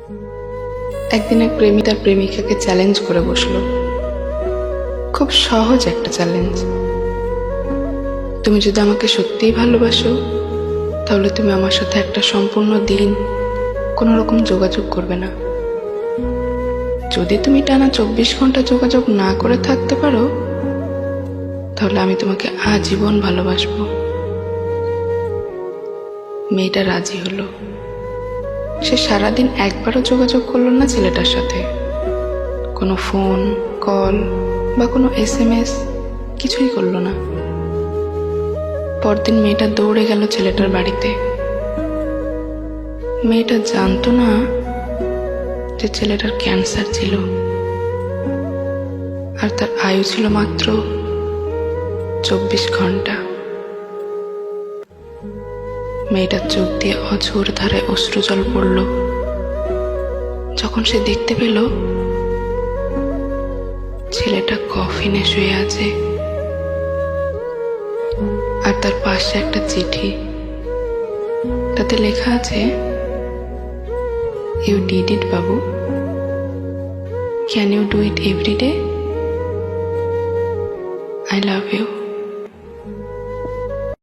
একদিন এক প্রেমিক তার প্রেমিকাকে চ্যালেঞ্জ করে বসলো। খুব সহজ একটা চ্যালেঞ্জ। তুমি যদি আমাকে সত্যিই ভালোবাসো, তাহলে তুমি আমার সাথে একটা সম্পূর্ণ দিন কোনো রকম যোগাযোগ করবে না। যদি তুমি টানা 24 ঘন্টা যোগাযোগ না করে থাকতে পারো, তাহলে আমি তোমাকে আজীবন ভালোবাসবো। মেয়েটা রাজি হলো। সে সারাদিন একবারও যোগাযোগ করলো না ছেলেটার সাথে। কোনো ফোন কল বা কোনো SMS কিছুই করলো না। পরদিন মেয়েটা দৌড়ে গেল ছেলেটার বাড়িতে। মেয়েটা জানতো না যে ছেলেটার ক্যান্সার ছিল, আর তার আয়ু ছিল মাত্র 24 ঘন্টা। মেয়েটার চোখ দিয়ে অঝোর ধারে অশ্রুজল পড়ল যখন সে দেখতে পেল ছেলেটা কফিনে শুয়ে আছে, আর তার পাশে একটা চিঠি। তাতে লেখা আছে, ইউ ডিড ইট বাবু, can you do it every day, I love you.